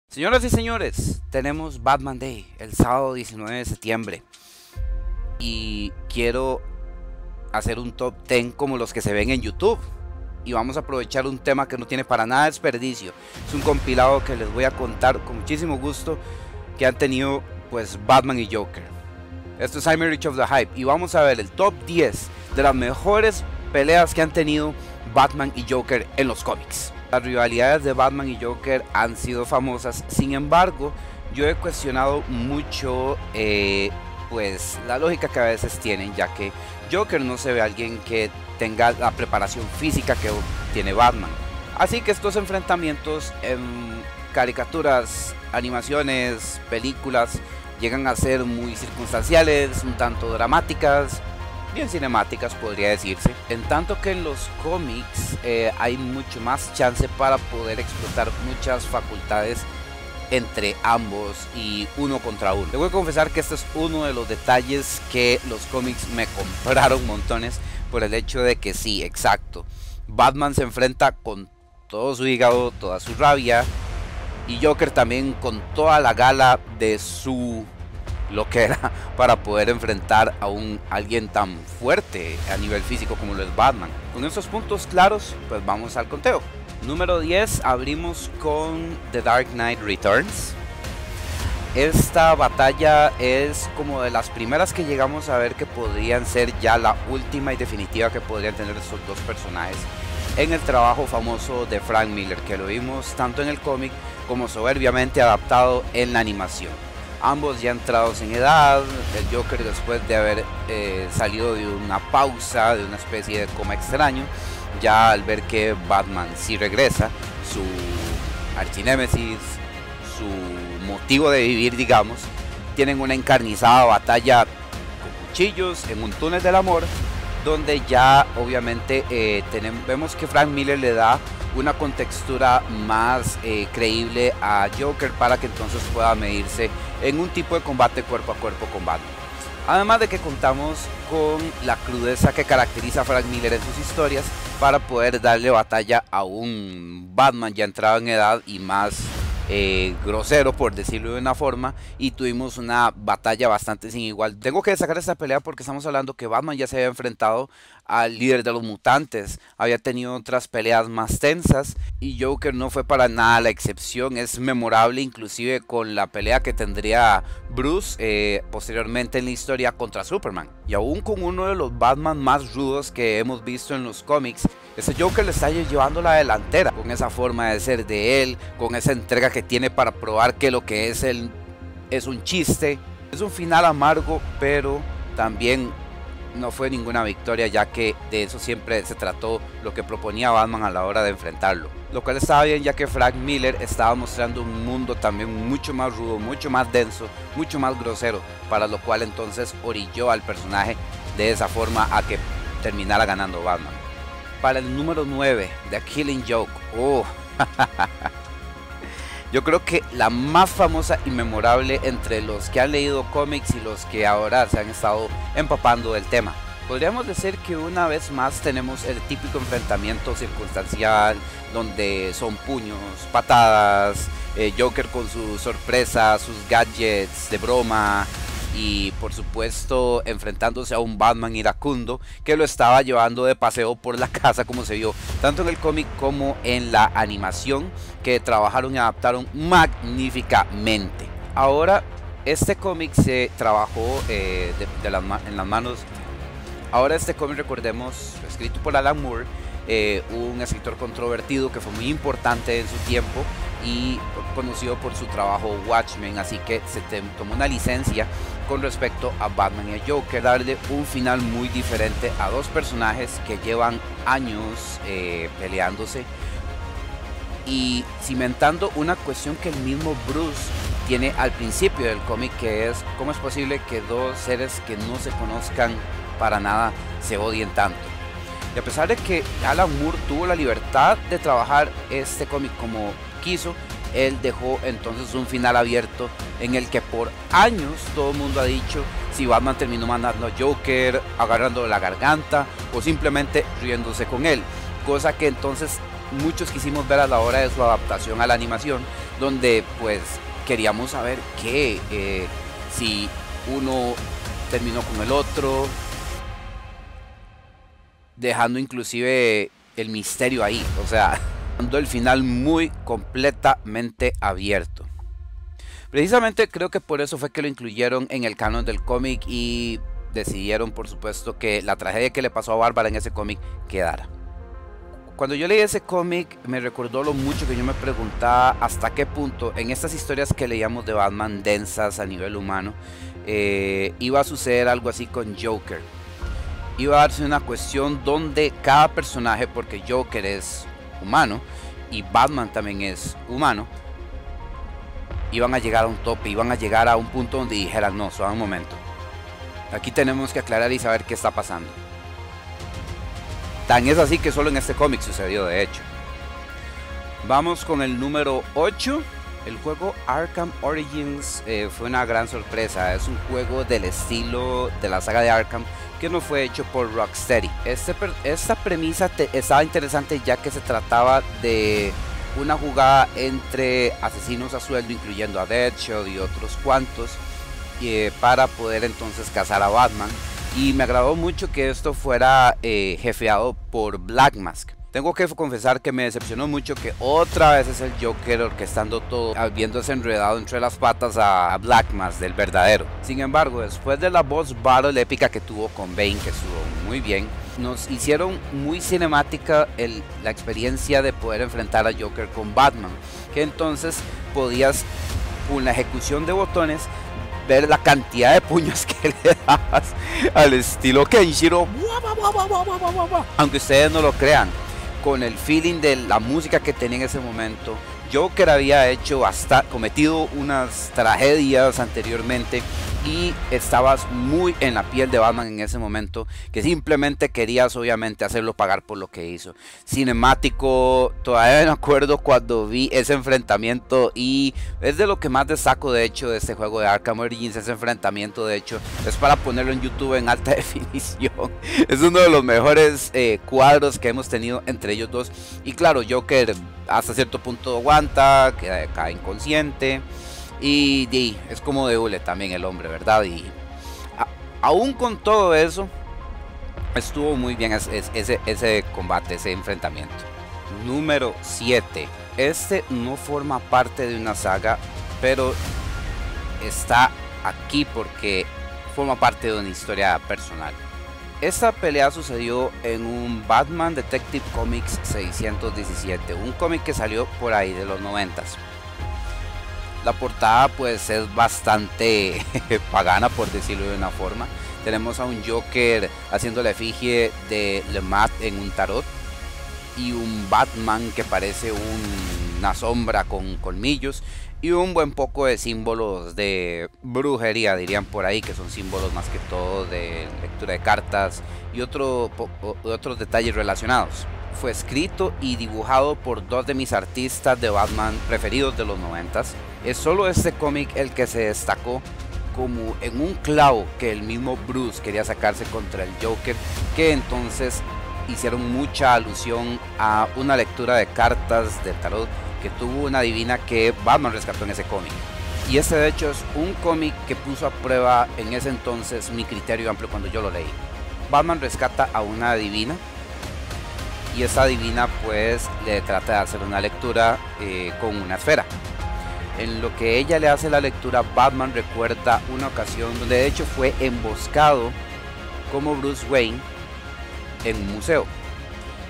Señoras y señores, tenemos Batman Day el sábado 19 de septiembre y quiero hacer un top 10 como los que se ven en YouTube y vamos a aprovechar un tema que no tiene para nada desperdicio. Es un compilado que les voy a contar con muchísimo gusto que han tenido pues Batman y Joker. Esto es I'm Rich of the Hype y vamos a ver el top 10 de las mejores peleas que han tenido Batman y Joker en los cómics. Las rivalidades de Batman y Joker han sido famosas, sin embargo, yo he cuestionado mucho pues la lógica que a veces tienen, ya que Joker no se ve alguien que tenga la preparación física que tiene Batman. Así que estos enfrentamientos en caricaturas, animaciones, películas llegan a ser muy circunstanciales, un tanto dramáticas, bien cinemáticas podría decirse, en tanto que en los cómics hay mucho más chance para poder explotar muchas facultades entre ambos y uno contra uno. Debo confesar que este es uno de los detalles que los cómics me compraron montones por el hecho de que sí, exacto, Batman se enfrenta con todo su hígado, toda su rabia, y Joker también con toda la gala de su lo que era para poder enfrentar a alguien tan fuerte a nivel físico como lo es Batman. Con estos puntos claros, pues vamos al conteo. Número 10, abrimos con The Dark Knight Returns. Esta batalla es como de las primeras que llegamos a ver que podrían ser ya la última y definitiva que podrían tener estos dos personajes en el trabajo famoso de Frank Miller, que lo vimos tanto en el cómic como soberbiamente adaptado en la animación. Ambos ya entrados en edad, el Joker después de haber salido de una pausa, de una especie de coma extraño, ya al ver que Batman sí regresa, su archinémesis, su motivo de vivir digamos, tienen una encarnizada batalla con cuchillos en un túnel del amor, donde ya obviamente vemos que Frank Miller le da una contextura más creíble a Joker para que entonces pueda medirse en un tipo de combate cuerpo a cuerpo con Batman. Además de que contamos con la crudeza que caracteriza a Frank Miller en sus historias para poder darle batalla a un Batman ya entrado en edad y más grosero, por decirlo de una forma, y tuvimos una batalla bastante sin igual. Tengo que destacar esta pelea porque estamos hablando que Batman ya se había enfrentado al líder de los mutantes, había tenido otras peleas más tensas y Joker no fue para nada la excepción. Es memorable inclusive con la pelea que tendría Bruce posteriormente en la historia contra Superman, y aún con uno de los Batman más rudos que hemos visto en los cómics. Ese Joker le está llevando la delantera con esa forma de ser de él, con esa entrega que tiene para probar que lo que es él es un chiste. Es un final amargo, pero también no fue ninguna victoria, ya que de eso siempre se trató lo que proponía Batman a la hora de enfrentarlo. Lo cual estaba bien, ya que Frank Miller estaba mostrando un mundo también mucho más rudo, mucho más denso, mucho más grosero, para lo cual entonces orilló al personaje de esa forma a que terminara ganando Batman. Para el número 9, The Killing Joke. Yo creo que la más famosa y memorable entre los que han leído cómics y los que ahora se han estado empapando del tema. Podríamos decir que una vez más tenemos el típico enfrentamiento circunstancial donde son puños, patadas, Joker con su sorpresa, sus gadgets de broma y por supuesto enfrentándose a un Batman iracundo que lo estaba llevando de paseo por la casa, como se vio tanto en el cómic como en la animación, que trabajaron y adaptaron magníficamente. Ahora este cómic se trabajó en las manos. Ahora este cómic, recordemos, escrito por Alan Moore, un escritor controvertido que fue muy importante en su tiempo y conocido por su trabajo Watchmen, así que se tomó una licencia con respecto a Batman y a Joker, darle un final muy diferente a dos personajes que llevan años peleándose y cimentando una cuestión que el mismo Bruce tiene al principio del cómic, que es cómo es posible que dos seres que no se conozcan para nada se odien tanto. Y a pesar de que Alan Moore tuvo la libertad de trabajar este cómic como quiso, él dejó entonces un final abierto en el que por años todo el mundo ha dicho si Batman terminó mandando a Joker, agarrando la garganta o simplemente riéndose con él, cosa que entonces muchos quisimos ver a la hora de su adaptación a la animación, donde pues queríamos saber que si uno terminó con el otro, dejando inclusive el misterio ahí, o sea, dando el final muy completamente abierto. Precisamente creo que por eso fue que lo incluyeron en el canon del cómic y decidieron, por supuesto, que la tragedia que le pasó a Bárbara en ese cómic quedara. Cuando yo leí ese cómic me recordó lo mucho que yo me preguntaba hasta qué punto en estas historias que leíamos de Batman densas a nivel humano iba a suceder algo así con Joker. Iba a darse una cuestión donde cada personaje, porque Joker es humano y Batman también es humano, iban a llegar a un tope, iban a llegar a un punto donde dijeran no, solo un momento. Aquí tenemos que aclarar y saber qué está pasando. Tan es así que solo en este cómic sucedió, de hecho. Vamos con el número 8. El juego Arkham Origins fue una gran sorpresa. Es un juego del estilo de la saga de Arkham que no fue hecho por Rocksteady. Esta premisa estaba interesante ya que se trataba de una jugada entre asesinos a sueldo, incluyendo a Deadshot y otros cuantos, para poder entonces cazar a Batman. Y me agradó mucho que esto fuera jefeado por Black Mask. Tengo que confesar que me decepcionó mucho que otra vez es el Joker orquestando todo, habiéndose enredado entre las patas a Black Mask del verdadero. Sin embargo, después de la boss battle épica que tuvo con Bane, que estuvo muy bien, nos hicieron muy cinemática la experiencia de poder enfrentar a Joker con Batman, que entonces podías, con la ejecución de botones, ver la cantidad de puños que le dabas al estilo Kenshiro. Aunque ustedes no lo crean, con el feeling de la música que tenía en ese momento, Joker había cometido unas tragedias anteriormente y estabas muy en la piel de Batman en ese momento, que simplemente querías obviamente hacerlo pagar por lo que hizo. Cinemático, todavía me acuerdo cuando vi ese enfrentamiento y es de lo que más destaco de hecho de este juego de Arkham Origins. Ese enfrentamiento de hecho es para ponerlo en YouTube en alta definición. Es uno de los mejores cuadros que hemos tenido entre ellos dos. Y claro, Joker hasta cierto punto aguanta, cae inconsciente. Y es como de hule también el hombre, ¿verdad? Y aún con todo eso, estuvo muy bien ese combate, ese enfrentamiento. Número 7. Este no forma parte de una saga, pero está aquí porque forma parte de una historia personal. Esta pelea sucedió en un Batman Detective Comics 617, un cómic que salió por ahí de los 90s. La portada pues es bastante pagana, por decirlo de una forma. Tenemos a un Joker haciendo la efigie de Lemaitre en un tarot y un Batman que parece una sombra con colmillos y un buen poco de símbolos de brujería, dirían por ahí, que son símbolos más que todo de lectura de cartas y otros detalles relacionados. Fue escrito y dibujado por dos de mis artistas de Batman preferidos de los 90s. Es solo este cómic el que se destacó como en un clavo que el mismo Bruce quería sacarse contra el Joker, que entonces hicieron mucha alusión a una lectura de cartas de tarot que tuvo una divina que Batman rescató en ese cómic. Y este de hecho es un cómic que puso a prueba en ese entonces mi criterio amplio cuando yo lo leí. Batman rescata a una divina y esa divina pues le trata de hacer una lectura con una esfera. En lo que ella le hace la lectura, Batman recuerda una ocasión donde de hecho fue emboscado como Bruce Wayne en un museo.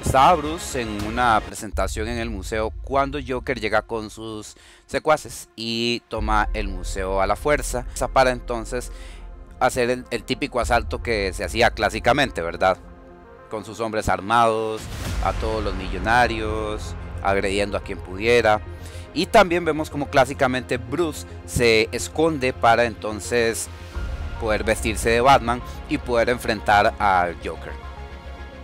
Estaba Bruce en una presentación en el museo cuando Joker llega con sus secuaces y toma el museo a la fuerza para entonces hacer el típico asalto que se hacía clásicamente, ¿verdad? Con sus hombres armados, a todos los millonarios, agrediendo a quien pudiera. Y también vemos como clásicamente Bruce se esconde para entonces poder vestirse de Batman y poder enfrentar al Joker.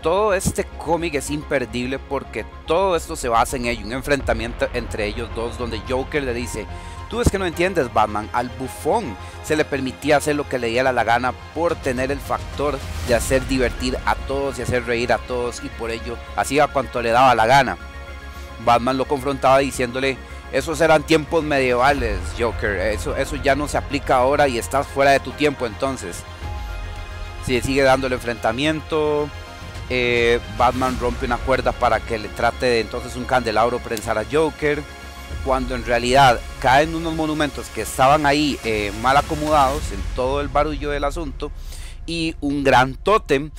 Todo este cómic es imperdible porque todo esto se basa en ello, un enfrentamiento entre ellos dos donde Joker le dice: tú es que no entiendes, Batman, al bufón se le permitía hacer lo que le diera la gana por tener el factor de hacer divertir a todos y hacer reír a todos, y por ello hacía cuanto le daba la gana. Batman lo confrontaba diciéndole: esos eran tiempos medievales, Joker, eso ya no se aplica ahora y estás fuera de tu tiempo. Entonces si sigue dando el enfrentamiento, Batman rompe una cuerda para que le trate de entonces un candelabro prensar a Joker, cuando en realidad caen unos monumentos que estaban ahí mal acomodados en todo el barullo del asunto, y un gran tótem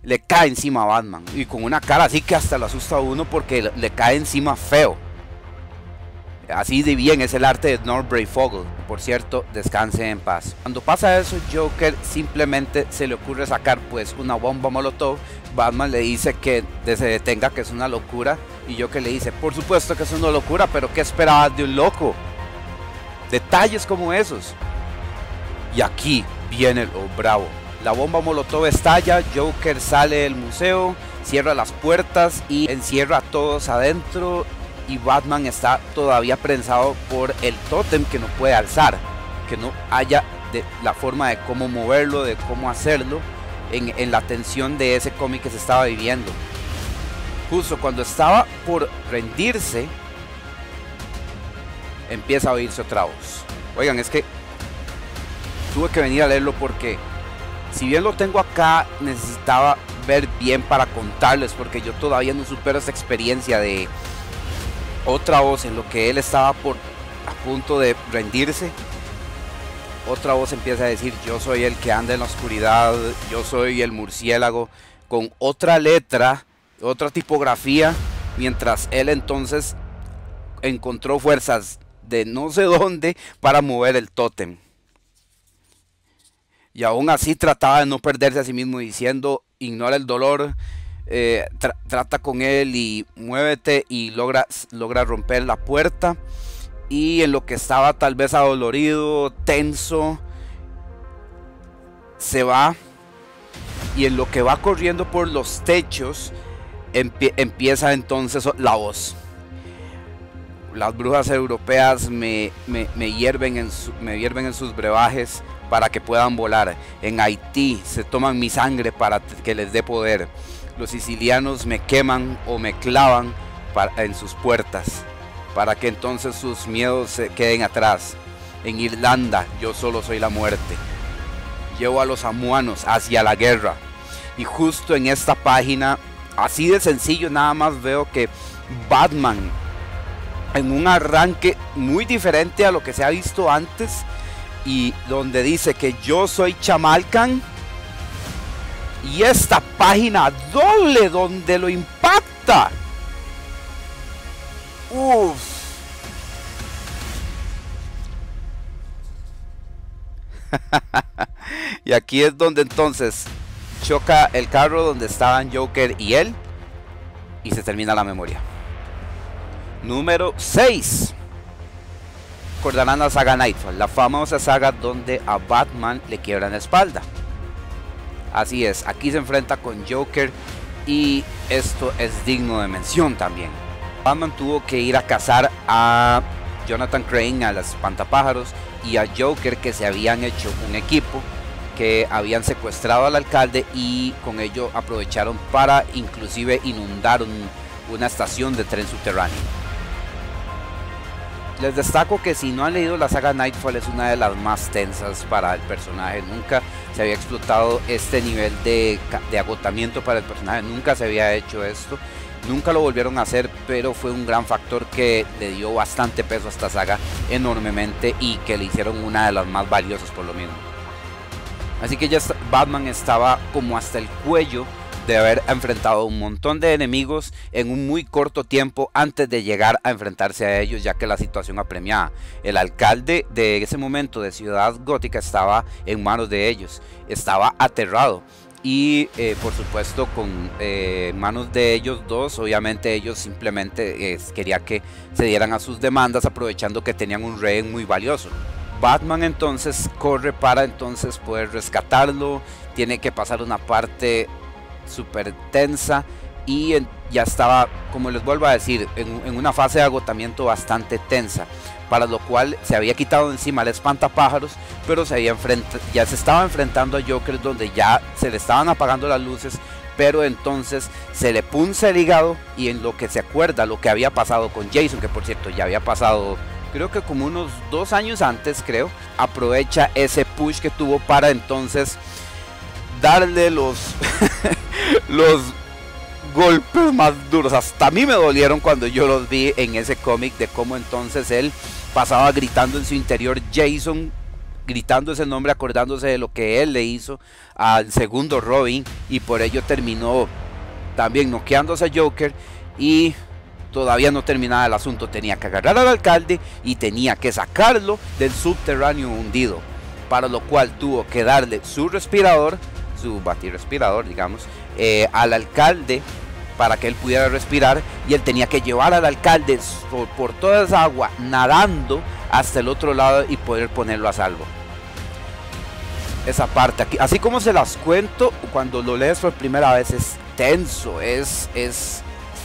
le cae encima a Batman, y con una cara así que hasta lo asusta a uno porque le cae encima feo. Así de bien es el arte de North Breyfogle, por cierto, descanse en paz. Cuando pasa eso, Joker simplemente se le ocurre sacar pues una bomba molotov. Batman le dice que se detenga, que es una locura, y Joker le dice: por supuesto que es una locura, pero ¿qué esperabas de un loco? Detalles como esos. Y aquí viene lo bravo. La bomba molotov estalla, Joker sale del museo, cierra las puertas y encierra a todos adentro, y Batman está todavía prensado por el tótem que no puede alzar, que no haya la forma de cómo moverlo, de cómo hacerlo, en la tensión de ese cómic que se estaba viviendo. Justo cuando estaba por rendirse, empieza a oírse otra voz. Oigan, es que tuve que venir a leerlo porque si bien lo tengo acá, necesitaba ver bien para contarles, porque yo todavía no supero esta experiencia de otra voz en lo que él estaba a punto de rendirse. Otra voz empieza a decir: yo soy el que anda en la oscuridad, yo soy el murciélago, con otra letra, otra tipografía, mientras él entonces encontró fuerzas de no sé dónde para mover el tótem. Y aún así trataba de no perderse a sí mismo, diciendo: ignora el dolor, trata con él y muévete, y logra romper la puerta. Y en lo que estaba tal vez adolorido, tenso, se va, y en lo que va corriendo por los techos empieza entonces la voz: las brujas europeas me hierven en sus brebajes para que puedan volar. En Haití se toman mi sangre para que les dé poder. Los sicilianos me queman o me clavan en sus puertas, para que entonces sus miedos se queden atrás. En Irlanda yo solo soy la muerte. Llevo a los samuanos hacia la guerra. Y justo en esta página, así de sencillo, nada más veo que Batman, en un arranque muy diferente a lo que se ha visto antes, y donde dice que yo soy Chamalcan, y esta página doble donde lo impacta. Uff. Y aquí es donde entonces choca el carro donde estaban Joker y él, y se termina la memoria. Número 6. Recordarán la saga Nightfall, la famosa saga donde a Batman le quiebran la espalda. Así es, aquí se enfrenta con Joker, y esto es digno de mención también. Batman tuvo que ir a cazar a Jonathan Crane, a los espantapájaros, y a Joker, que se habían hecho un equipo, que habían secuestrado al alcalde, y con ello aprovecharon para inclusive inundar una estación de tren subterráneo. Les destaco que si no han leído la saga Nightfall, es una de las más tensas para el personaje. Nunca se había explotado este nivel de agotamiento para el personaje, nunca se había hecho esto, nunca lo volvieron a hacer, pero fue un gran factor que le dio bastante peso a esta saga enormemente, y que le hicieron una de las más valiosas por lo mismo. Así que ya Batman estaba como hasta el cuello de haber enfrentado un montón de enemigos en un muy corto tiempo antes de llegar a enfrentarse a ellos, ya que la situación apremiaba. El alcalde de ese momento de Ciudad Gótica estaba en manos de ellos, estaba aterrado, y por supuesto con manos de ellos dos, obviamente ellos simplemente quería que se dieran a sus demandas, aprovechando que tenían un rehén muy valioso. Batman entonces corre para entonces poder rescatarlo, tiene que pasar una parte súper tensa, y ya estaba, como les vuelvo a decir, en una fase de agotamiento bastante tensa, para lo cual se había quitado encima el espantapájaros, pero ya se estaba enfrentando a Joker, donde ya se le estaban apagando las luces, pero entonces se le punza el hígado y en lo que se acuerda lo que había pasado con Jason, que por cierto ya había pasado creo que como unos 2 años antes, creo, aprovecha ese push que tuvo para entonces darle los los golpes más duros. Hasta a mí me dolieron cuando yo los vi en ese cómic, de cómo entonces él pasaba gritando en su interior Jason, gritando ese nombre, acordándose de lo que él le hizo al segundo Robin, y por ello terminó también noqueándose a Joker. Y todavía no terminaba el asunto, tenía que agarrar al alcalde y tenía que sacarlo del subterráneo hundido, para lo cual tuvo que darle su respirador, su batirrespirador digamos, al alcalde para que él pudiera respirar, y él tenía que llevar al alcalde por toda esa agua nadando hasta el otro lado y poder ponerlo a salvo. Esa parte aquí, así como se las cuento, cuando lo lees por primera vez es tenso, es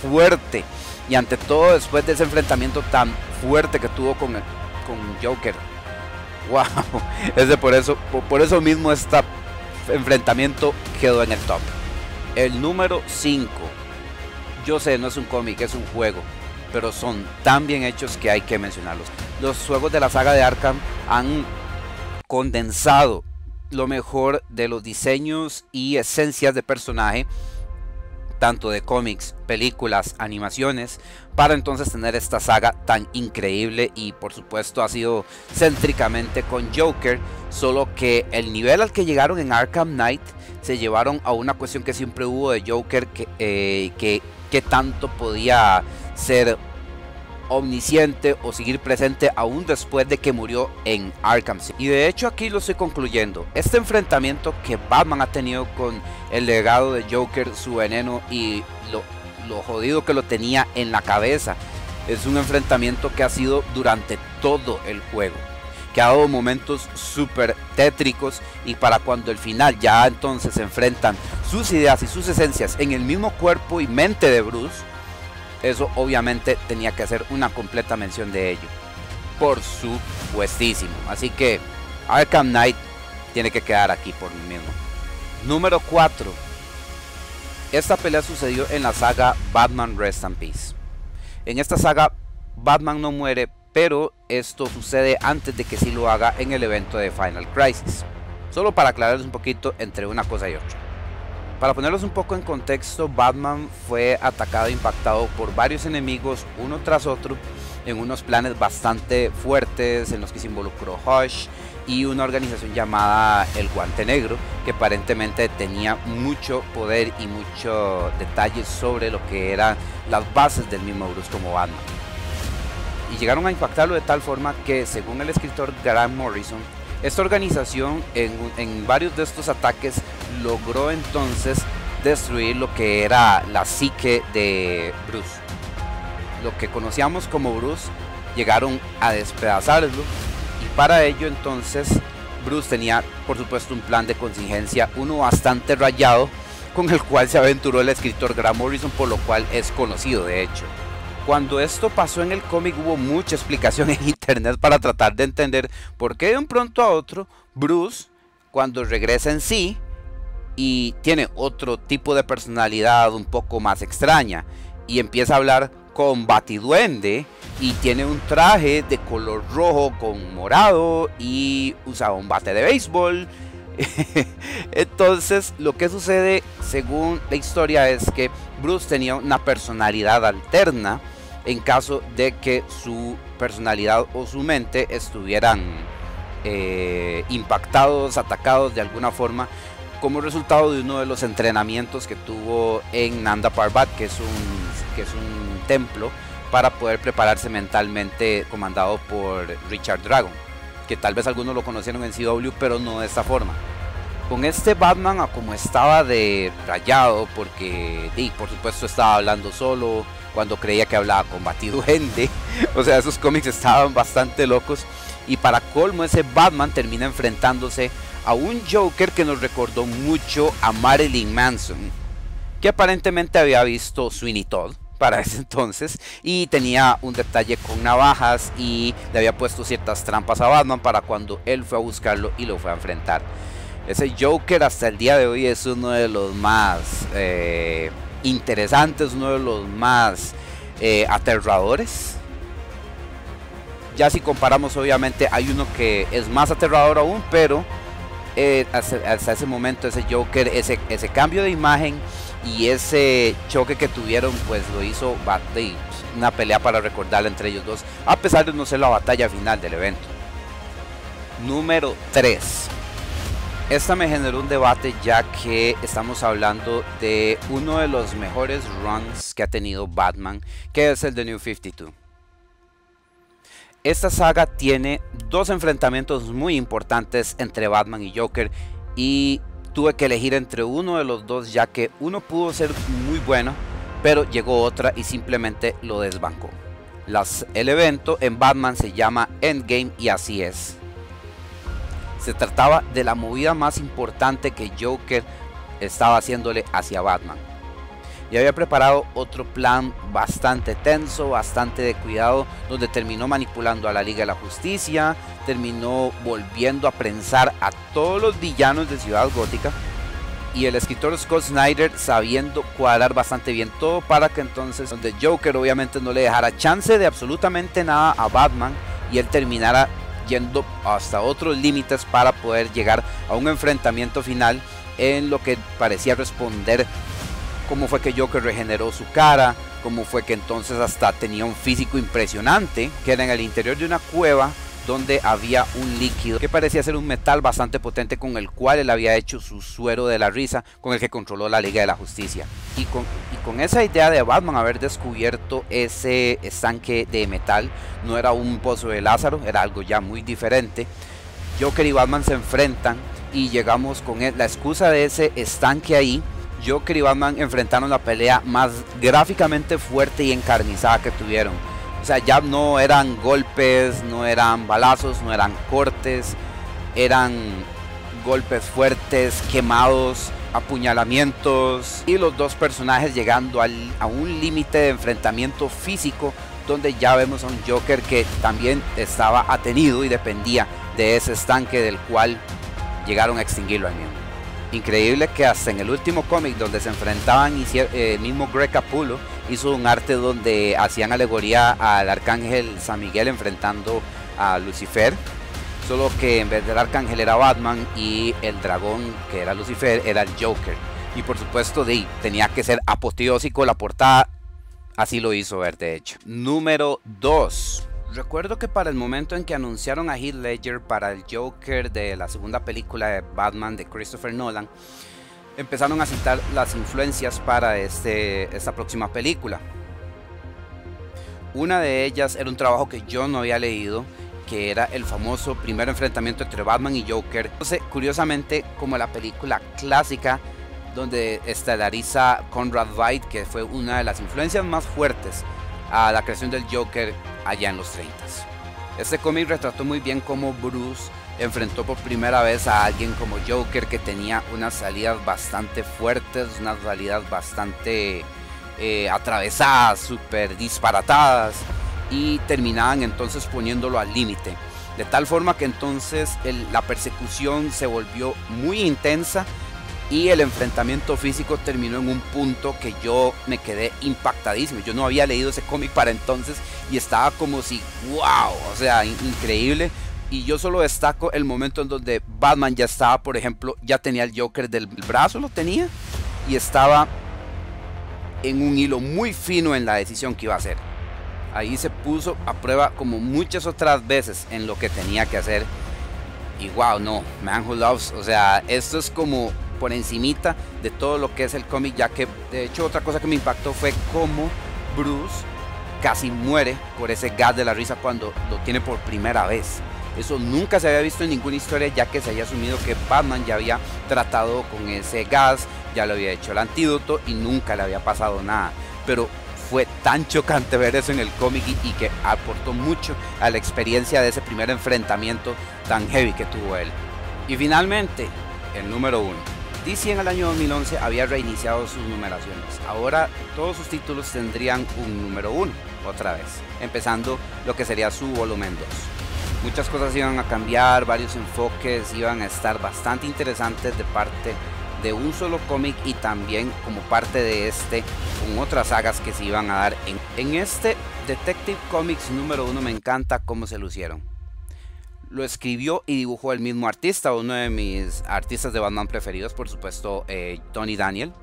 fuerte, y ante todo después de ese enfrentamiento tan fuerte que tuvo con Joker, wow, por eso mismo este enfrentamiento quedó en el top. El número 5, yo sé, no es un cómic, es un juego, pero son tan bien hechos que hay que mencionarlos. Los juegos de la saga de Arkham han condensado lo mejor de los diseños y esencias de personaje, tanto de cómics, películas, animaciones, para entonces tener esta saga tan increíble. Y por supuesto ha sido céntricamente con Joker, solo que el nivel al que llegaron en Arkham Knight se llevaron a una cuestión que siempre hubo de Joker, que tanto podía ser omnisciente o seguir presente aún después de que murió en Arkham City. Y de hecho aquí lo estoy concluyendo, este enfrentamiento que Batman ha tenido con el legado de Joker, su veneno y lo jodido que lo tenía en la cabeza, es un enfrentamiento que ha sido durante todo el juego, que ha dado momentos súper tétricos, y para cuando el final ya entonces se enfrentan sus ideas y sus esencias en el mismo cuerpo y mente de Bruce, eso obviamente tenía que hacer una completa mención de ello, por supuestísimo. Así que Arkham Knight tiene que quedar aquí por mí mismo. Número 4. Esta pelea sucedió en la saga Batman Rest in Peace. En esta saga Batman no muere, pero esto sucede antes de que sí lo haga en el evento de Final Crisis. Solo para aclararles un poquito entre una cosa y otra. Para ponerlos un poco en contexto, Batman fue atacado e impactado por varios enemigos uno tras otro en unos planes bastante fuertes en los que se involucró Hush y una organización llamada el Guante Negro, que aparentemente tenía mucho poder y muchos detalles sobre lo que eran las bases del mismo Bruce como Batman. Y llegaron a impactarlo de tal forma que, según el escritor Grant Morrison, esta organización en varios de estos ataques logró entonces destruir lo que era la psique de Bruce. Lo que conocíamos como Bruce, llegaron a despedazarlo, y para ello entonces Bruce tenía por supuesto un plan de contingencia, uno bastante rayado, con el cual se aventuró el escritor Grant Morrison, por lo cual es conocido de hecho. Cuando esto pasó en el cómic hubo mucha explicación en internet para tratar de entender por qué de un pronto a otro Bruce, cuando regresa en sí y tiene otro tipo de personalidad un poco más extraña y empieza a hablar con Batiduende y tiene un traje de color rojo con morado y usa un bate de béisbol. Entonces lo que sucede según la historia es que Bruce tenía una personalidad alterna en caso de que su personalidad o su mente estuvieran impactados, atacados de alguna forma, como resultado de uno de los entrenamientos que tuvo en Nanda Parbat, que es un templo para poder prepararse mentalmente, comandado por Richard Dragon, que tal vez algunos lo conocieron en CW, pero no de esta forma. Con este Batman, como estaba de rayado, porque por supuesto estaba hablando solo cuando creía que hablaba con Batiduende, o sea, esos cómics estaban bastante locos, y para colmo ese Batman termina enfrentándose a un Joker que nos recordó mucho a Marilyn Manson, que aparentemente había visto Sweeney Todd para ese entonces y tenía un detalle con navajas y le había puesto ciertas trampas a Batman para cuando él fue a buscarlo y lo fue a enfrentar. Ese Joker hasta el día de hoy es uno de los más interesantes, uno de los más aterradores. Ya si comparamos, obviamente hay uno que es más aterrador aún, pero hasta ese momento ese Joker, ese cambio de imagen y ese choque que tuvieron, pues lo hizo una pelea para recordarla entre ellos dos, a pesar de no ser la batalla final del evento. Número 3. Esta me generó un debate, ya que estamos hablando de uno de los mejores runs que ha tenido Batman, que es el de New 52. Esta saga tiene dos enfrentamientos muy importantes entre Batman y Joker, y tuve que elegir entre uno de los dos, ya que uno pudo ser muy bueno, pero llegó otra y simplemente lo desbancó. El evento en Batman se llama Endgame, y así es. Se trataba de la movida más importante que Joker estaba haciéndole hacia Batman. Y había preparado otro plan bastante tenso, bastante de cuidado, donde terminó manipulando a la Liga de la Justicia, terminó volviendo a prensar a todos los villanos de Ciudad Gótica, y el escritor Scott Snyder sabiendo cuadrar bastante bien todo para que entonces, donde Joker obviamente no le dejara chance de absolutamente nada a Batman, y él terminara yendo hasta otros límites para poder llegar a un enfrentamiento final en lo que parecía responder cómo fue que Joker regeneró su cara, cómo fue que entonces hasta tenía un físico impresionante, que era en el interior de una cueva donde había un líquido que parecía ser un metal bastante potente, con el cual él había hecho su suero de la risa, con el que controló la Liga de la Justicia. Y con esa idea de Batman haber descubierto ese estanque de metal, no era un pozo de Lázaro, era algo ya muy diferente. Joker y Batman se enfrentan y llegamos con la excusa de ese estanque ahí. Joker y Batman enfrentaron la pelea más gráficamente fuerte y encarnizada que tuvieron. O sea, ya no eran golpes, no eran balazos, no eran cortes, eran golpes fuertes, quemados, apuñalamientos, y los dos personajes llegando a un límite de enfrentamiento físico, donde ya vemos a un Joker que también estaba atenido y dependía de ese estanque, del cual llegaron a extinguirlo al mismo. Increíble que hasta en el último cómic donde se enfrentaban, el mismo Greg Capullo hizo un arte donde hacían alegoría al arcángel San Miguel enfrentando a Lucifer, solo que en vez del arcángel era Batman y el dragón, que era Lucifer, era el Joker. Y por supuesto tenía que ser apoteósico la portada, así lo hizo ver de hecho. Número 2. Recuerdo que para el momento en que anunciaron a Heath Ledger para el Joker de la segunda película de Batman de Christopher Nolan, empezaron a citar las influencias para esta próxima película. Una de ellas era un trabajo que yo no había leído, que era el famoso primer enfrentamiento entre Batman y Joker. Entonces, curiosamente, como la película clásica donde estelariza Conrad Veidt, que fue una de las influencias más fuertes a la creación del Joker allá en los 30s. Este cómic retrató muy bien cómo Bruce enfrentó por primera vez a alguien como Joker, que tenía unas salidas bastante fuertes, unas salidas bastante atravesadas, súper disparatadas, y terminaban entonces poniéndolo al límite, de tal forma que entonces la persecución se volvió muy intensa, y el enfrentamiento físico terminó en un punto que yo me quedé impactadísimo. Yo no había leído ese cómic para entonces y estaba como si, wow, o sea, increíble. Y yo solo destaco el momento en donde Batman ya estaba, por ejemplo, ya tenía el Joker del brazo, lo tenía, y estaba en un hilo muy fino en la decisión que iba a hacer. Ahí se puso a prueba como muchas otras veces en lo que tenía que hacer. Y wow, no, Man Who Loves, o sea, esto es como por encimita de todo lo que es el cómic, ya que de hecho otra cosa que me impactó fue cómo Bruce casi muere por ese gas de la risa cuando lo tiene por primera vez. Eso nunca se había visto en ninguna historia, ya que se había asumido que Batman ya había tratado con ese gas, ya le había hecho el antídoto y nunca le había pasado nada. Pero fue tan chocante ver eso en el cómic y que aportó mucho a la experiencia de ese primer enfrentamiento tan heavy que tuvo él. Y finalmente, el número 1. DC en el año 2011 había reiniciado sus numeraciones. Ahora todos sus títulos tendrían un número 1 otra vez, empezando lo que sería su volumen 2. Muchas cosas iban a cambiar, varios enfoques iban a estar bastante interesantes de parte de un solo cómic y también como parte de este con otras sagas que se iban a dar en este Detective Comics número 1. Me encanta cómo se lucieron. Lo escribió y dibujó el mismo artista, uno de mis artistas de Batman preferidos, por supuesto, Tony Daniel,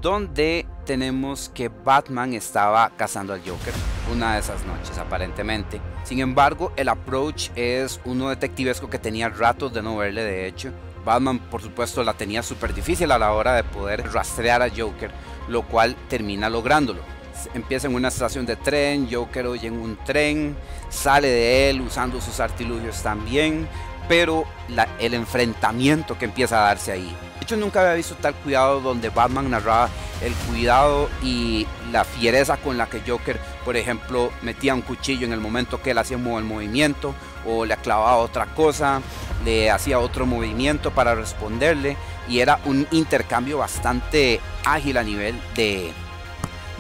donde tenemos que Batman estaba cazando al Joker una de esas noches aparentemente. Sin embargo, el approach es uno detectivesco que tenía ratos de no verle. De hecho, Batman por supuesto la tenía súper difícil a la hora de poder rastrear a Joker, lo cual termina lográndolo. Empieza en una estación de tren, Joker oye en un tren, sale de él usando sus artilugios también, pero el enfrentamiento que empieza a darse ahí. De hecho, nunca había visto tal cuidado donde Batman narraba el cuidado y la fiereza con la que Joker, por ejemplo, metía un cuchillo en el momento que él hacía un movimiento, o le clavaba otra cosa, le hacía otro movimiento para responderle, y era un intercambio bastante ágil a nivel de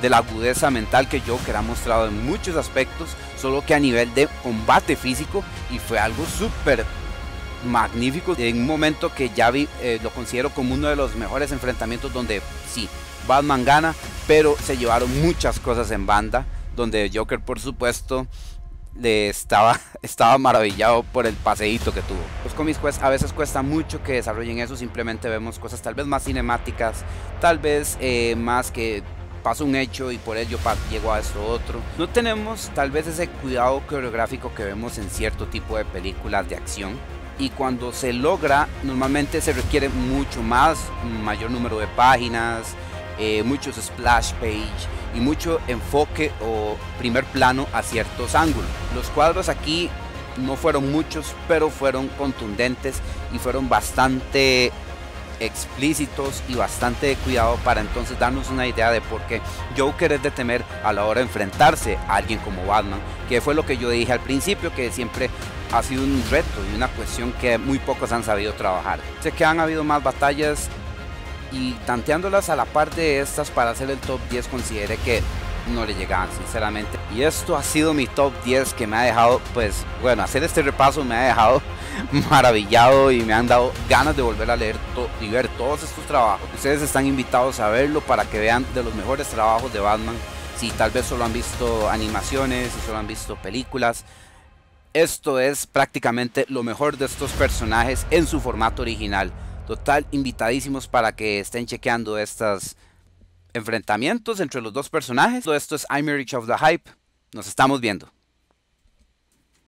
la agudeza mental que Joker ha mostrado en muchos aspectos, solo que a nivel de combate físico, y fue algo súper magnífico en un momento que ya lo considero como uno de los mejores enfrentamientos donde sí, Batman gana, pero se llevaron muchas cosas en banda, donde Joker por supuesto estaba maravillado por el paseíto que tuvo. Los cómics pues a veces cuesta mucho que desarrollen eso, simplemente vemos cosas tal vez más cinemáticas, tal vez más que pasa un hecho y por ello llegó a esto otro. No tenemos tal vez ese cuidado coreográfico que vemos en cierto tipo de películas de acción, y cuando se logra normalmente se requiere mucho más, mayor número de páginas, muchos splash page y mucho enfoque o primer plano a ciertos ángulos. Los cuadros aquí no fueron muchos, pero fueron contundentes y fueron bastante explícitos y bastante de cuidado para entonces darnos una idea de por qué Joker es de temer a la hora de enfrentarse a alguien como Batman, que fue lo que yo dije al principio, que siempre ha sido un reto y una cuestión que muy pocos han sabido trabajar. Sé que han habido más batallas y tanteándolas a la par de estas para hacer el top 10 consideré que no le llegaban sinceramente, y esto ha sido mi top 10 que me ha dejado, pues bueno, hacer este repaso me ha dejado maravillado y me han dado ganas de volver a leer y ver todos estos trabajos. Ustedes están invitados a verlo para que vean de los mejores trabajos de Batman. Si tal vez solo han visto animaciones, si solo han visto películas, esto es prácticamente lo mejor de estos personajes en su formato original. Total, invitadísimos para que estén chequeando estos enfrentamientos entre los dos personajes. Todo esto es I'm Erich of the Hype. Nos estamos viendo.